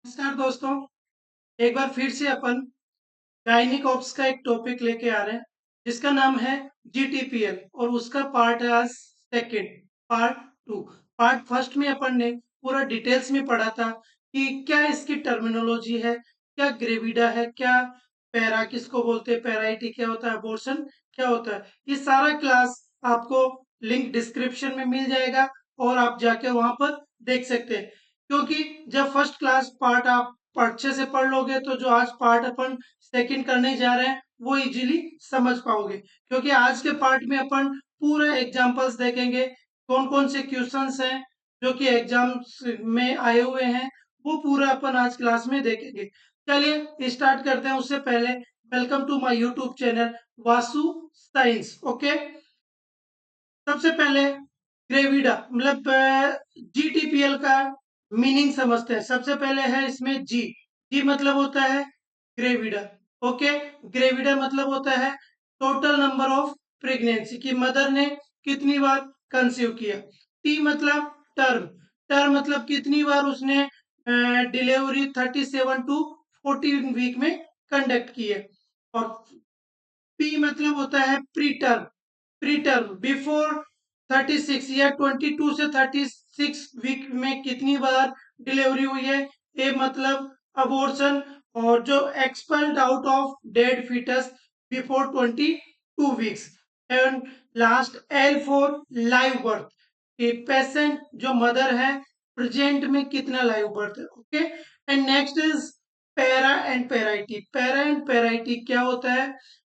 नमस्कार दोस्तों। एक बार फिर से अपन गायनिक ऑप्स का एक टॉपिक लेके आ रहे हैं जिसका नाम है जीटीपीएल और उसका पार्ट है आज second. Part two. Part first में अपन ने पूरा डिटेल्स में पढ़ा था कि क्या इसकी टर्मिनोलॉजी है, क्या ग्रेविडा है, क्या पैरा किसको बोलते हैं, पैराइटी क्या होता है, अबॉर्शन क्या होता है। ये सारा क्लास आपको लिंक डिस्क्रिप्शन में मिल जाएगा और आप जाके वहां पर देख सकते हैं। क्योंकि जब फर्स्ट क्लास पार्ट आप अच्छे से पढ़ लोगे तो जो आज पार्ट अपन सेकंड करने जा रहे हैं वो इजीली समझ पाओगे। क्योंकि आज के पार्ट में अपन पूरा एग्जांपल्स देखेंगे, कौन कौन से क्वेश्चंस हैं जो कि एग्जाम्स में आए हुए हैं, वो पूरा अपन आज क्लास में देखेंगे। चलिए स्टार्ट करते हैं। उससे पहले welcome to my YouTube channel Vasu science. Okay, सबसे पहले ग्रेविडा मतलब जीटीपीएल का मीनिंग समझते हैं। सबसे पहले है इसमें जी। जी मतलब होता है ग्रेविडा। ओके, ग्रेविडा मतलब होता है टोटल नंबर ऑफ प्रेगनेंसी की मदर ने कितनी बार कंसीव किया। टी मतलब टर्म। टर्म मतलब कितनी बार उसने डिलीवरी 37 टू 14 वीक में कंडक्ट की है। और पी मतलब होता है pre term. Pre term before 36 या 22 से 36 वीक में कितनी बार डिलीवरी हुई है। ए मतलब अबॉर्शन, और जो expelled out of dead fetus before 22 weeks. And last L for live birth, कि पेशेंट जो मदर है प्रेजेंट में कितना लाइव बर्थ है। Okay, and next is para and parity. Para and parity क्या होता है।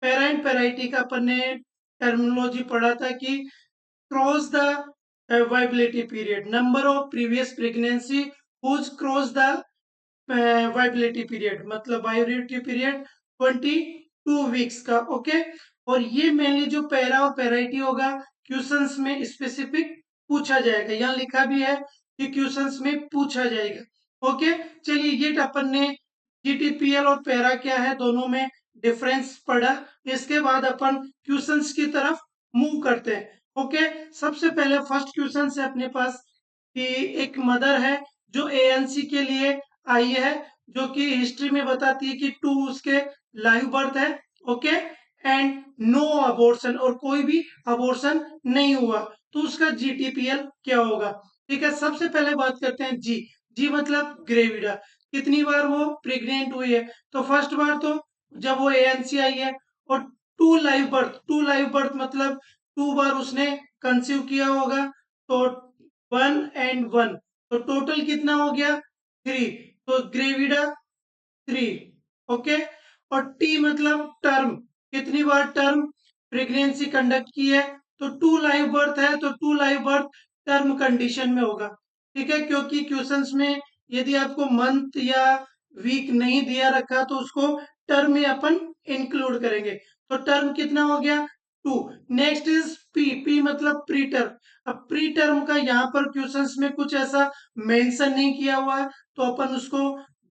पैरा एंड पैराइटी का अपन ने टर्मिनोलॉजी पढ़ा था कि cross the viability period, number of previous pregnancy whose cross the viability period, मतलब वाइबिलिटी पीरियड 22 वीक्स का। ओके, और ये मेनली जो पैरा और पैराइटी होगा क्वेश्चंस में स्पेसिफिक पूछा जाएगा। यहाँ लिखा भी है कि क्वेश्चंस में पूछा जाएगा। ओके, चलिए ये अपन ने जीटीपीएल और पैरा क्या है दोनों में डिफरेंस पढ़ा। इसके बाद अपन क्वेश्चंस की तरफ मूव करते हैं। ओके, सबसे पहले फर्स्ट क्वेश्चन है अपने पास कि एक मदर है जो एएनसी के लिए आई है, जो कि हिस्ट्री में बताती है कि 2 उसके लाइव बर्थ है। ओके, एंड नो अबॉर्शन, और कोई भी अबॉर्शन नहीं हुआ, तो उसका जीटीपीएल क्या होगा। ठीक है, सबसे पहले बात करते हैं जी। जी मतलब ग्रेविडा, कितनी बार वो प्रेग्नेंट हुई है। तो फर्स्ट बार तो जब वो एएनसी आई है, और 2 लाइव बर्थ। 2 लाइव बर्थ मतलब 2 बार उसने कंसीव किया होगा, तो 1 एंड 1, तो टोटल कितना हो गया 3, तो ग्रेविडा 3। ओके, और टी मतलब टर्म, कितनी बार टर्म प्रेगनेंसी कंडक्ट की है, तो 2 लाइव बर्थ है, तो 2 लाइव बर्थ टर्म कंडीशन में होगा। ठीक है, क्योंकि क्वेश्चंस में यदि आपको मंथ या वीक नहीं दिया रखा तो उसको टर्म में अपन इंक्लूड करेंगे। तो टर्म कितना हो गया 2। Next is P. पी मतलब प्री टर्म। अब प्री टर्म का यहाँ पर क्वेश्चंस में कुछ ऐसा मेंशन नहीं किया हुआ है, तो अपन उसको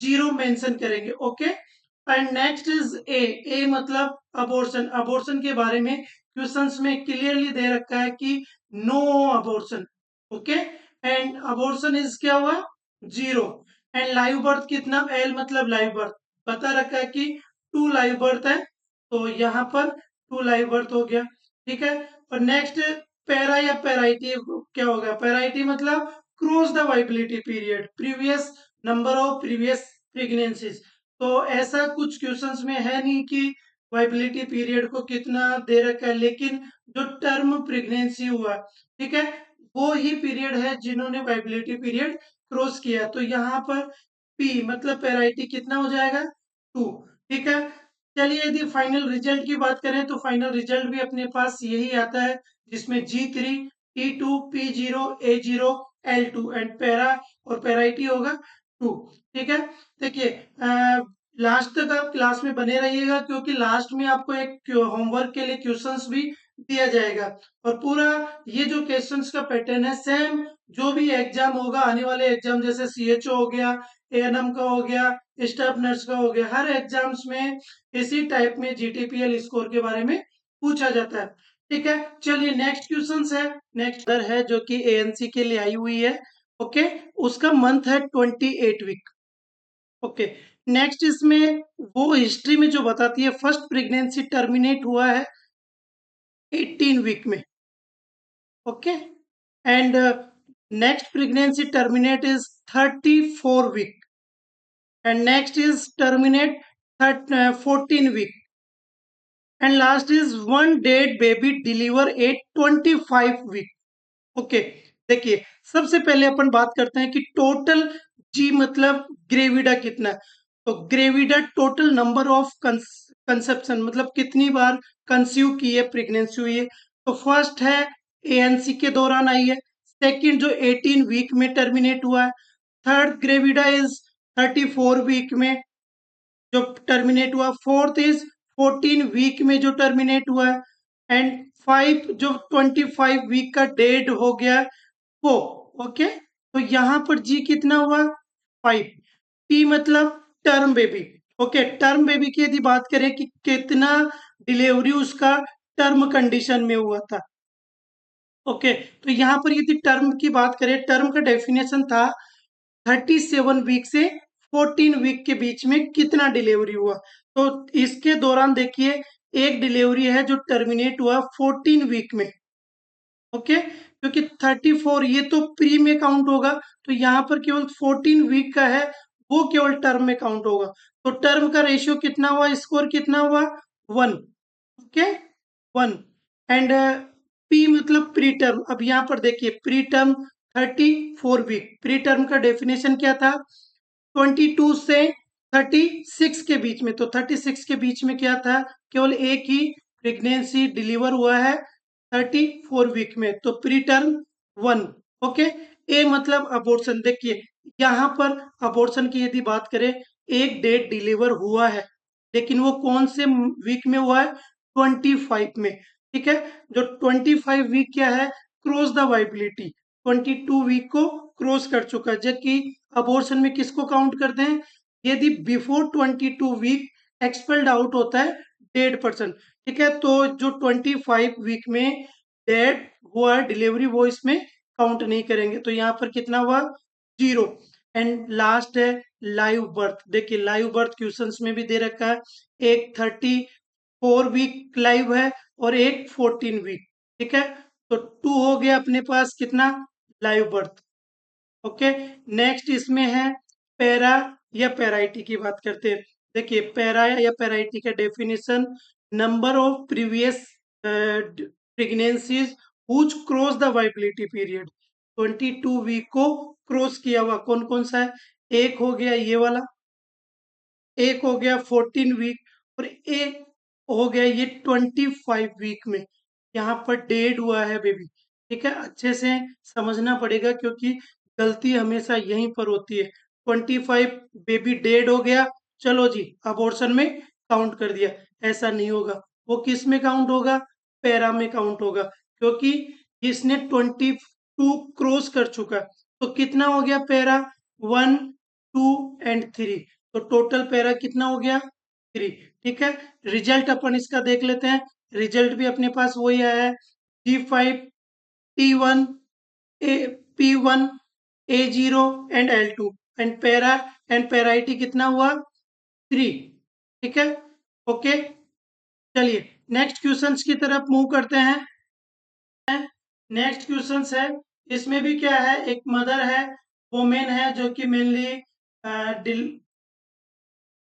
0 मेंशन करेंगे। Okay, and next is A. A मतलब अबॉर्शन। अबॉर्शन के बारे में क्वेश्चंस में क्लियरली दे रखा है कि no abortion. Okay, and abortion is क्या हुआ 0। एंड लाइव बर्थ कितना, एल मतलब लाइव बर्थ, बता रखा है कि 2 लाइव बर्थ है, तो यहाँ पर 2 लाइव बर्थ हो गया। ठीक है, और नेक्स्ट पैरा या पैराइटी क्या होगा। पैराइटी मतलब cross the viability period, previous number of previous pregnancies. तो ऐसा कुछ क्वेश्चंस में है नहीं कि वाइबिलिटी पीरियड को कितना दे रखा है, लेकिन जो टर्म प्रेगनेंसी हुआ, ठीक है, वो ही पीरियड है जिन्होंने वाइबिलिटी पीरियड क्रॉस किया। तो यहाँ पर पी मतलब पैराइटी कितना हो जाएगा 2। ठीक है, चलिए यदि फाइनल रिजल्ट की बात करें तो फाइनल रिजल्ट भी अपने पास यही आता है, जिसमें G3, T2, P0, A0, L2 and para और पैराइटी होगा 2। ठीक है, देखिए लास्ट तक आप क्लास में बने रहिएगा, क्योंकि लास्ट में आपको एक होमवर्क के लिए क्वेश्चंस भी दिया जाएगा। और पूरा ये जो क्वेश्चंस का पैटर्न है सेम जो भी एग्जाम होगा आने वाले एग्जाम, जैसे सीएचओ हो गया, एएनएम का हो गया, स्टाफ नर्स का हो गया, हर एग्जाम्स में इसी टाइप में जीटीपीएल स्कोर के बारे में पूछा जाता है। ठीक है, चलिए नेक्स्ट क्वेश्चन है। नेक्स्ट है जो कि एएनसी के लिए आई हुई है। ओके, उसका मंथ है 28 वीक। ओके, नेक्स्ट इसमें वो हिस्ट्री में जो बताती है फर्स्ट प्रेगनेंसी टर्मिनेट हुआ है 18 वीक में। Okay, and next pregnancy terminate is 34 week, and next is terminate 14 week, and last is one dead baby deliver at 25 week. Okay, देखिए सबसे पहले अपन बात करते हैं कि टोटल जी मतलब ग्रेविडा कितना है। तो gravida total number of conception मतलब कितनी बार कंसीव की है, प्रेगनेंसी हुई है। तो फर्स्ट है एएनसी के दौरान आई है, सेकंड जो 18 वीक में टर्मिनेट हुआ है, थर्ड ग्रेविडा इज 34 वीक में जो टर्मिनेट हुआ, फोर्थ इज 14 वीक में जो टर्मिनेट हुआ है, एंड फाइव जो 25 वीक का डेड हो गया है, वो। ओके, तो यहाँ पर जी कितना हुआ, 5। टी मतलब term baby. Okay, term baby की यदि बात करें कि कितना डिलीवरी उसका टर्म कंडीशन में हुआ था। ओके, तो यहाँ पर यदि टर्म की बात करें, टर्म का डेफिनेशन था 37 वीक से 14 वीक के बीच में कितना डिलीवरी हुआ। तो इसके दौरान देखिए एक डिलीवरी है जो टर्मिनेट हुआ 14 वीक में। ओके, क्योंकि 34 ये तो प्री में काउंट होगा, तो यहाँ पर केवल 14 वीक का है, वो केवल टर्म में काउंट होगा। तो टर्म का रेशियो कितना हुआ, स्कोर कितना हुआ, 1। ओके, 1, एंड पी मतलब प्री टर्म। अब यहाँ पर देखिए preterm 34 week, preterm का डेफिनेशन क्या था, 22 से 36 के बीच में। तो 36 के बीच में क्या था, केवल एक ही प्रेगनेंसी डिलीवर हुआ है 34 वीक में, तो प्री टर्म 1। ओके, ए मतलब अबॉर्शन। देखिए यहाँ पर अबॉर्शन की यदि बात करें, एक डेट डिलीवर हुआ है, लेकिन वो कौन से वीक में हुआ है, 25 में। ठीक है, जो 25 वीक क्या है, क्रॉस द वाइबिलिटी, 22 वीक को क्रॉस कर चुका है, जबकि अबॉर्शन में किसको काउंट करते हैं, यदि बिफोर 22 वीक एक्सपेल्ड आउट होता है डेड पर्सन। ठीक है, तो जो 25 वीक में डेड हुआ डिलीवरी वो इसमें काउंट नहीं करेंगे। तो यहाँ पर कितना हुआ, 0। एंड लास्ट है लाइव बर्थ। देखिए लाइव बर्थ क्वेश्चंस में भी दे रखा है, एक 34 वीक लाइव है और एक 14 वीक। ठीक है, तो 2 हो गया अपने पास कितना, लाइव बर्थ। ओके, नेक्स्ट इसमें है पैरा या पैराइटी की बात करते हैं। देखिए पैरा या पैराइटी का definition, number of previous pregnancies which cross the viability period. 22 week को क्रॉस किया हुआ कौन कौन सा है, एक हो गया ये वाला, एक हो गया 14 वीक, और एक हो गया ये 25 वीक में। यहाँ पर डेड हुआ है बेबी। ठीक है, अच्छे से समझना पड़ेगा क्योंकि गलती हमेशा यहीं पर होती है। 25 बेबी डेड हो गया, चलो जी अबॉर्शन में काउंट कर दिया, ऐसा नहीं होगा। वो किस में काउंट होगा, पैरा में काउंट होगा, क्योंकि इसने 22 क्रॉस कर चुका है। तो कितना हो गया पैरा, 1, 2 एंड 3। तो टोटल पैरा कितना हो गया, 3। ठीक है, रिजल्ट अपन इसका देख लेते हैं। रिजल्ट भी अपने पास वही आया है, G5 T1 A P1 A0 and L2, and para and parity कितना हुआ, 3। ठीक है, ओके, चलिए नेक्स्ट क्वेश्चंस की तरफ मूव करते हैं। नेक्स्ट क्वेश्चंस है, इसमें भी क्या है, एक मदर है, वोमेन है जो कि मेनली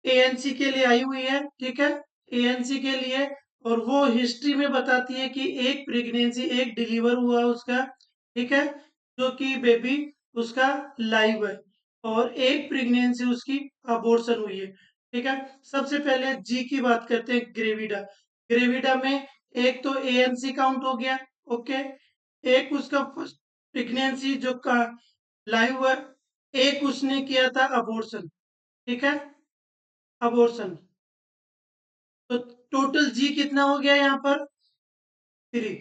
एएनसी के लिए आई हुई है। ठीक है, एएनसी के लिए, और वो हिस्ट्री में बताती है कि एक प्रेगनेंसी, एक डिलीवर हुआ उसका। ठीक है, जो कि बेबी उसका लाइव है, और एक प्रेगनेंसी उसकी अबॉर्शन हुई है। ठीक है, सबसे पहले जी की बात करते हैं, ग्रेविडा। ग्रेविडा में एक तो एएनसी काउंट हो गया। ओके, एक उसका फर्स्ट प्रेगनेंसी जो का लाइव हुआ, एक उसने किया था अबॉर्शन। ठीक है, अबॉर्शन, तो टोटल जी कितना हो गया यहाँ पर, 3।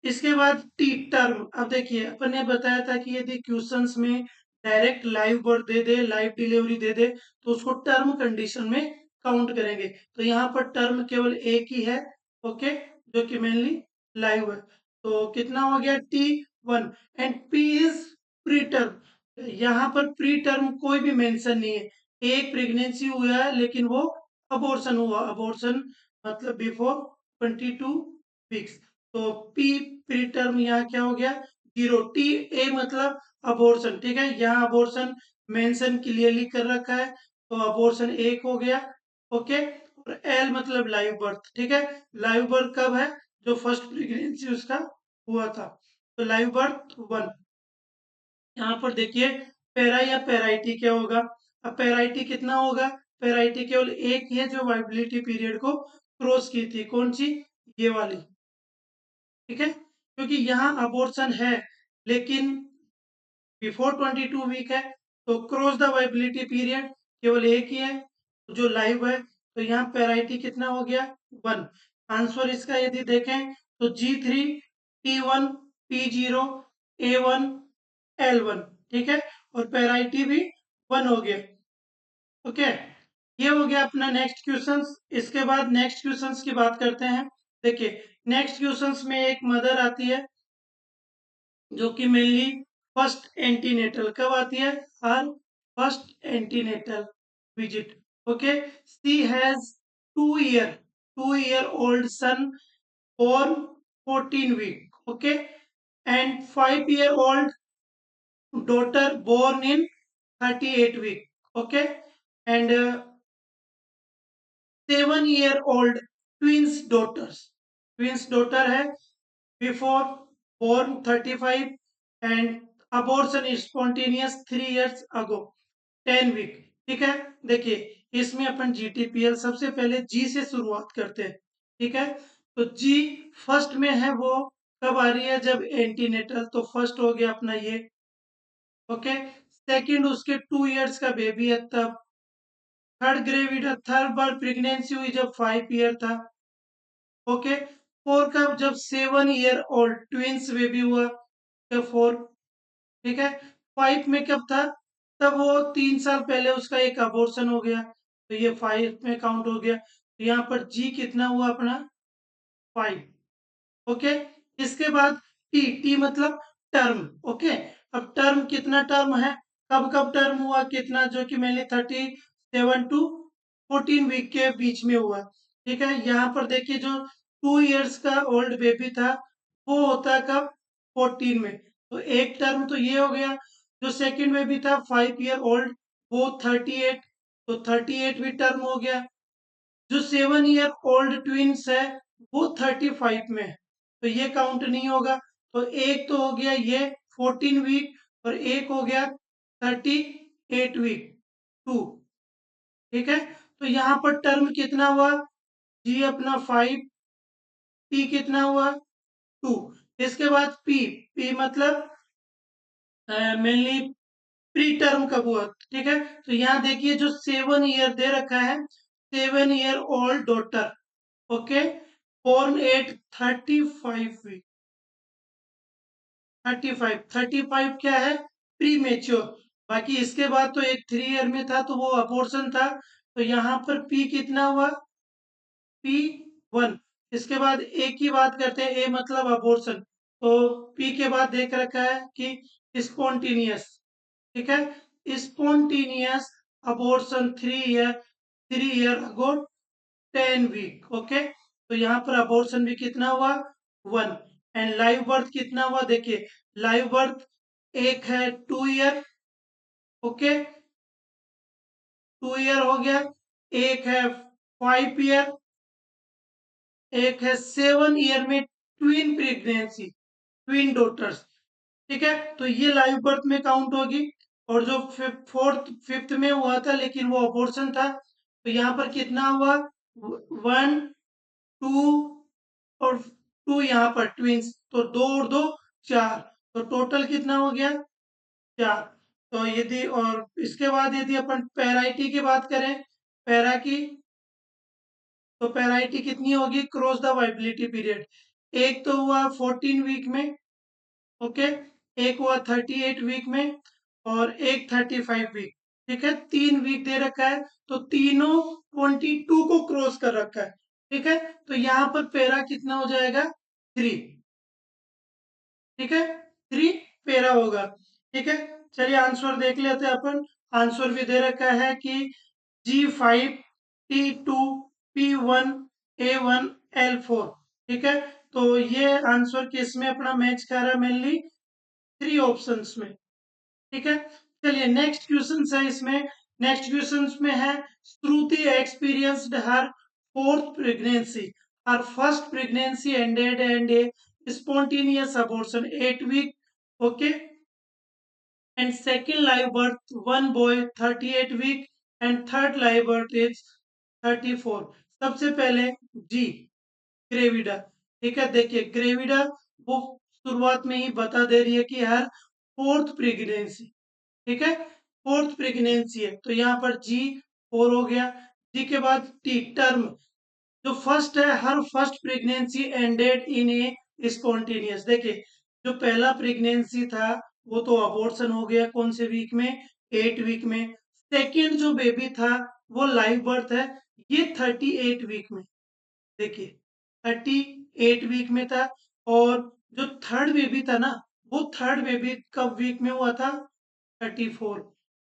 इसके बाद टी टर्म। अब देखिए अपन ने बताया था कि यदि क्वेश्चंस में डायरेक्ट लाइव बर्थ दे दे, लाइव डिलीवरी दे दे, तो उसको टर्म कंडीशन में काउंट करेंगे। तो यहाँ पर टर्म केवल एक ही है। ओके, जो कि मेनली लाइव है। तो कितना हो गया, T1, and P is pre term. यहाँ पर प्री टर्म कोई भी मेंशन नहीं है, एक प्रेगनेंसी हुआ है लेकिन वो अबॉर्शन हुआ, अबॉर्शन मतलब बिफोर 22 वीक्स। तो पी प्री टर्म यहाँ क्या हो गया 0। टी ए मतलब अबॉर्शन, ठीक है, यहाँ अबॉर्शन मेंशन क्लियरली कर रखा है तो अबॉर्शन एक हो गया। ओके, और एल मतलब लाइव बर्थ, ठीक है, लाइव बर्थ कब है, जो फर्स्ट प्रेगनेंसी उसका हुआ था, तो लाइव बर्थ 1। यहाँ पर देखिए पैरा या पैराइटी क्या होगा, अब पैराइटी कितना होगा, पैराइटी केवल एक ही है जो वाइबिलिटी पीरियड को क्रॉस की थी, कौन सी, ये वाली, ठीक है, क्योंकि यहाँ अबॉर्शन है लेकिन बिफोर 22 वीक है, तो क्रॉस द वाइबिलिटी पीरियड केवल एक ही है जो लाइव है, तो यहाँ पैराइटी कितना हो गया 1। आंसर इसका यदि देखें तो G3 T1 P0 A1 L1, ठीक है, और पैराइटी भी 1 हो गया। ओके, ये हो गया अपना नेक्स्ट क्वेश्चंस। इसके बाद नेक्स्ट क्वेश्चंस की बात करते हैं। देखिए नेक्स्ट क्वेश्चंस में एक मदर आती है जो कि मेनली फर्स्ट एंटीनेटल कब आती है, her first antenatal visit. Okay, she has 2 year old son born 14 week, okay, and 5 year old daughter born in 38 week, okay, and 7 year old twins daughter है before born 35 and abortion is spontaneous 3 years ago 10 week, ठीक है। देखिए इसमें अपन GTPL सबसे पहले जी से शुरुआत करते हैं, ठीक है, तो जी फर्स्ट में है वो कब आ रही है, जब एंटीनेटल, तो फर्स्ट हो गया अपना ये। ओके, सेकंड उसके 2 years का बेबी है तब। थर्ड बार प्रेगनेंसी हुई जब 5 year था। ओके, फोर का जब 7 year old ट्विंस बेबी हुआ तब 4, ठीक है। 5 में कब था, तब वो 3 साल पहले उसका एक अबॉर्शन हो गया, तो ये 5 में काउंट हो गया, तो यहाँ पर जी कितना हुआ अपना 5। ओके, इसके बाद टी, टी मतलब टर्म। ओके, अब टर्म कितना टर्म है, कब कब टर्म हुआ कितना, जो कि मेनली 37 to 14 वीक के बीच में हुआ, ठीक है। यहाँ पर देखिए जो 2 years का ओल्ड बेबी था वो होता है कब 14 में, तो एक टर्म तो ये हो गया। जो सेकंड बेबी था 5 year old वो 38, तो 38 भी टर्म हो गया। जो 7 year old ट्विंस है वो 35 में है, तो ये काउंट नहीं होगा, तो एक तो हो गया ये 14 वीक और एक हो गया 38 वीक 2, ठीक है। तो यहाँ पर टर्म कितना हुआ, जी अपना 5, पी कितना हुआ 2। इसके बाद पी, पी मतलब मेनली प्री टर्म कब हुआ, ठीक है, तो यहाँ देखिए जो 7 year दे रखा है, 7 year old daughter, okay, born at 35 week, 35 क्या है प्री मेच्योर। बाकी इसके बाद तो एक 3 year में था तो वो अबॉर्शन था, तो यहाँ पर पी कितना हुआ P1। इसके बाद ए की बात करते हैं, ए मतलब अबॉर्शन, तो पी के बाद देख रखा है कि स्पॉन्टेनियस, ठीक है, स्पॉन्टेनियस अबॉर्शन 3 year अगो 10 वीक। ओके, तो यहाँ पर अबॉर्शन भी कितना हुआ 1, एंड लाइव बर्थ कितना हुआ, देखिए लाइव बर्थ एक है 2 year, ओके, 2 year हो गया, एक है 5 year, एक है 7 year में ट्विन प्रेगनेंसी, ट्विन डॉटर्स, ठीक है, तो ये लाइव बर्थ में काउंट होगी। और जो फोर्थ फिफ्थ में हुआ था लेकिन वो अबॉर्शन था, तो यहाँ पर कितना हुआ 1 2 और 2, यहाँ पर ट्विंस, तो 2 और 2 4, तो टोटल कितना हो गया 4। तो यदि और इसके बाद यदि अपन पैराइटी की बात करें, पैरा की, तो पैराइटी कितनी होगी क्रॉस द वाइबिलिटी पीरियड, एक तो हुआ 14 वीक में, ओके, एक हुआ 38 वीक में और एक 35 वीक, ठीक है, 3 वीक दे रखा है, तो तीनों 22 को क्रॉस कर रखा है, ठीक है, तो यहाँ पर पैरा कितना हो जाएगा 3, ठीक है, 3 पैरा होगा, ठीक है। चलिए आंसर देख लेते हैं अपन। आंसर भी दे रखा है कि G5 T2 P1 A1 L4, ठीक है। तो ये आंसर किस में अपना मैच कर रहा है, मेनली 3 ऑप्शंस में, ठीक है। चलिए नेक्स्ट क्वेश्चन है इसमें। नेक्स्ट क्वेश्चन में है Shruti experienced her fourth pregnancy, her first pregnancy ended and a spontaneous abortion 8 week, okay, and second live birth one boy 38 week and third live birth is 34। सबसे पहले जी ग्रेविडा, ठीक है। देखिए gravida वो शुरुआत में ही बता दे रही है कि हर फोर्थ प्रेगनेंसी, ठीक है, फोर्थ प्रेगनेंसी है, तो यहाँ पर जी 4 हो गया। जी के बाद टी टर्म, जो फर्स्ट है her first pregnancy ended in a spontaneous. देखिए जो पहला प्रेगनेंसी था वो तो अबॉर्शन हो गया, कौन से वीक में, 8 वीक में। सेकेंड जो बेबी था वो लाइव बर्थ है, ये 38 वीक में, देखिए 38 वीक में था। और जो थर्ड बेबी था ना, वो थर्ड बेबी कब वीक में हुआ था, 34।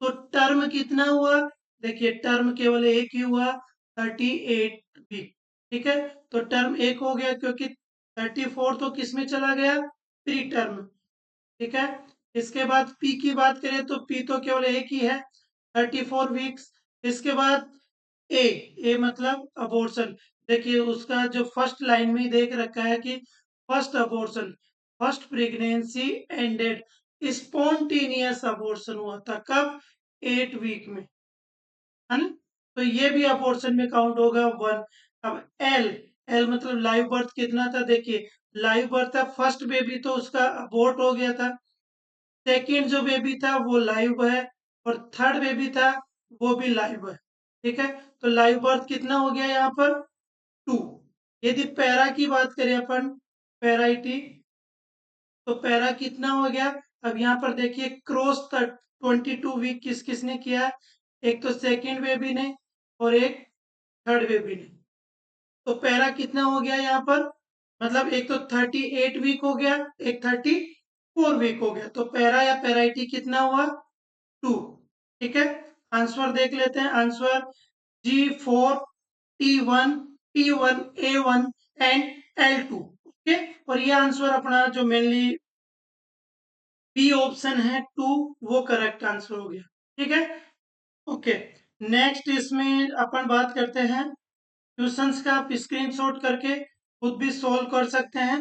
तो टर्म कितना हुआ, देखिए टर्म केवल एक ही हुआ, 38 वीक, ठीक है। तो टर्म एक हो गया क्योंकि 34 तो किस में चला गया, प्री टर्म, ठीक है। इसके बाद पी की बात करें तो पी तो केवल एक ही है, 34 वीक्स। इसके बाद ए, ए मतलब अबॉर्शन। देखिए उसका जो फर्स्ट लाइन में ही देख रखा है कि first abortion, first pregnancy ended, spontaneous abortion हुआ था कब, 8 वीक में, है ना। तो ये भी अबॉर्शन में काउंट होगा 1। अब एल, एल मतलब लाइव बर्थ कितना था, देखिए लाइव बर्थ था, फर्स्ट बेबी तो उसका अबॉर्ट हो गया था, सेकेंड जो बेबी था वो लाइव है, और थर्ड बेबी था वो भी लाइव है, ठीक है। तो लाइव बर्थ कितना हो गया यहाँ पर, 2। यदि पैरा की बात करें अपन, पैराइटी, तो पैरा कितना हो गया, अब यहाँ पर देखिए क्रॉस 22 वीक किस किसने किया, एक तो सेकेंड बेबी ने और एक थर्ड बेबी ने। तो पैरा कितना हो गया यहाँ पर, मतलब एक तो 38 वीक हो गया, एक 34 वीक हो गया, तो पैरा या पैराइटी कितना हुआ, 2, ठीक है। आंसर देख लेते हैं। Answer G4 T1 P1 A1 and L2, okay. और ये आंसर अपना जो मेनली बी ऑप्शन है 2, वो करेक्ट आंसर हो गया, ठीक है। ओके नेक्स्ट इसमें अपन बात करते हैं क्वेश्चंस का, आप स्क्रीनशॉट करके खुद भी सोल्व कर सकते हैं।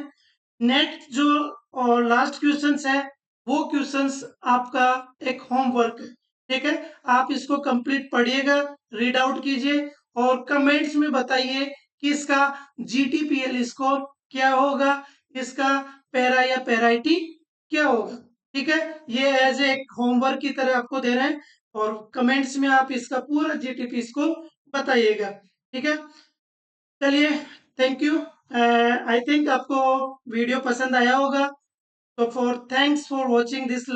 नेक्स्ट जो और लास्ट क्वेश्चंस है वो क्वेश्चंस आपका एक होमवर्क है, ठीक है। आप इसको कंप्लीट पढ़िएगा, रीड आउट कीजिए और कमेंट्स में बताइए कि इसका GTPL स्कोर क्या होगा, इसका पैरा या पैराइटी क्या होगा, ठीक है। ये एज ए होमवर्क की तरह आपको दे रहे हैं और कमेंट्स में आप इसका पूरा GTP स्कोर बताइएगा, ठीक है। चलिए थैंक यू। आई थिंक आपको वीडियो पसंद आया होगा, तो thanks for watching this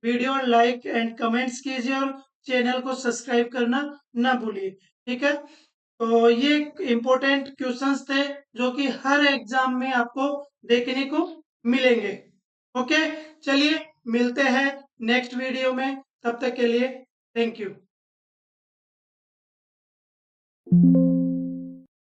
video, like and comments कीजिए और चैनल को सब्सक्राइब करना ना भूलिए, ठीक है। तो ये इम्पोर्टेंट क्वेश्चंस थे जो कि हर एग्जाम में आपको देखने को मिलेंगे, ओके। चलिए मिलते हैं नेक्स्ट वीडियो में, तब तक के लिए थैंक यू।